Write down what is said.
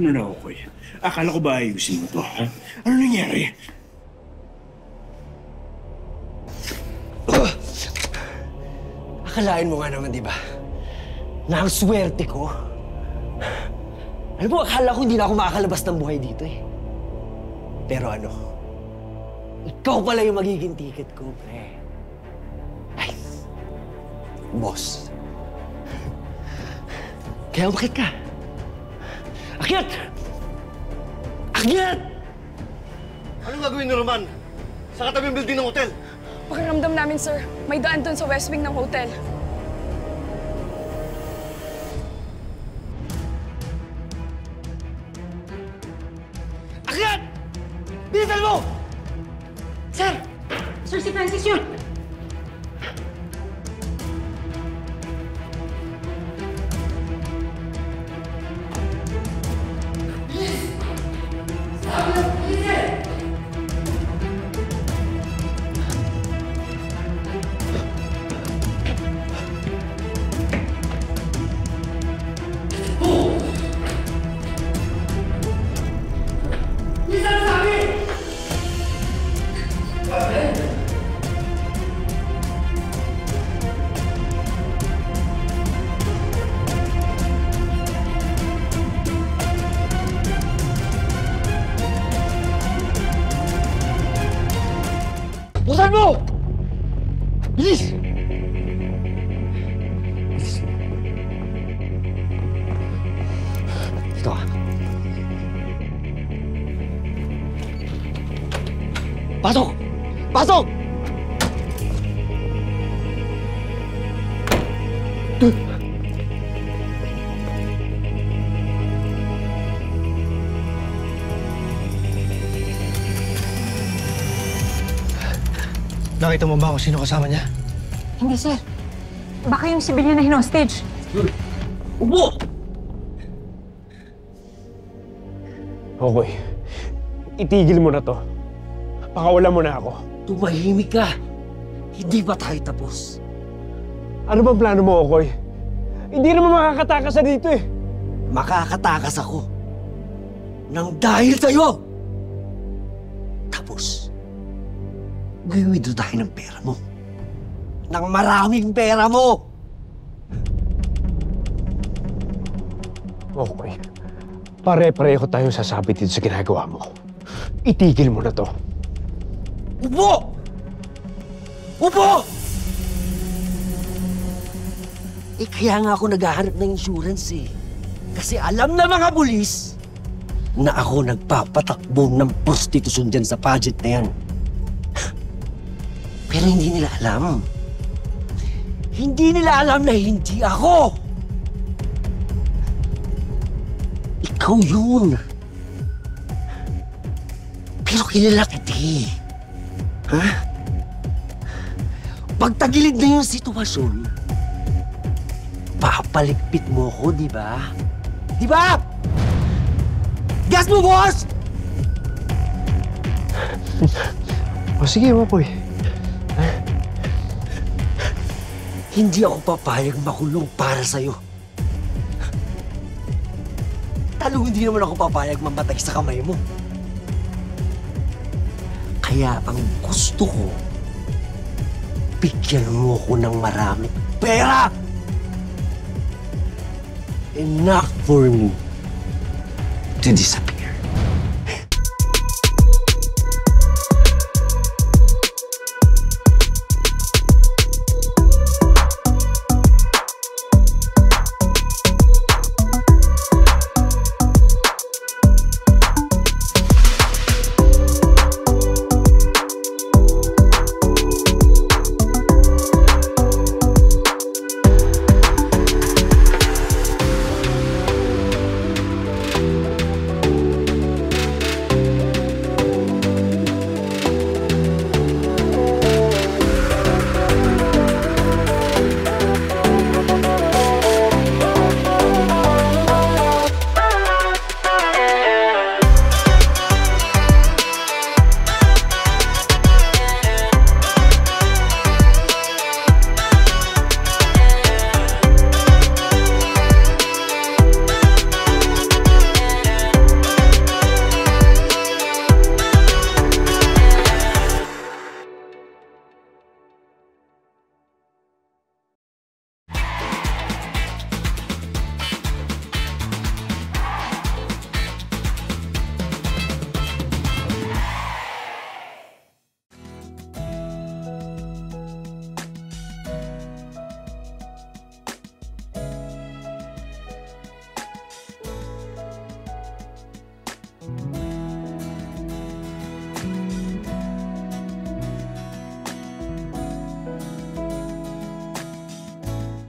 Ano na, Okoy? Akala ko ba ayusin mo to, ha? Ano nangyari? Akalain mo nga naman, di ba? Na ang swerte ko. Alam mo, akala ko hindi na ako makakalabas ng buhay dito eh. Pero ano, ikaw pala yung magiging ticket ko, pre. Ay, boss. Kaya umakit ka. Akyat! Akyat! Anong gagawin ni Roman? Sa katabing building ng hotel? Pakiramdam namin, sir. May daan dun sa west wing ng hotel. Akyat! Bilisan mo! Sir! Sir, si Francis yun! Buksan mo! Bilis! Dito ka. Pasok! Pasok! Nakita mo ba kung sino kasama niya? Hindi, sir. Baka yung civilian na hinostage. Upo! Okay. Itigil mo na to. Pakawala mo na ako. Tumahimik ka. Hindi pa tayo tapos. Ano bang plano mo, Okoy? Hindi naman makakatakas sa dito eh. Makakatakas ako. Nang dahil sa'yo! Tapos, gawin tayo ng pera mo. Nang maraming pera mo! Okay. Pare-pareho tayong sasabit dito sa ginagawa mo. Itigil mo na to. Upo! Upo! Eh, kaya nga ako naghahanap ng insurance eh. Kasi alam na mga pulis na ako nagpapatakbo ng prostitusyon dyan sa pageant na yan. Pero hindi nila alam. Hindi nila alam na hindi ako. Ikaw yun. Pero kilala kita eh. Ha? Pagtagilid na yung sitwasyon, papalikpit mo ko, di ba? Di ba? Gas mo, boss! O sige, Okoy. Hindi ako papayag makulong para sa'yo. Talo, hindi naman ako papayag mamatay sa kamay mo. Kaya ang gusto ko, bigyan mo ko ng maraming pera! Enough for me to disappear.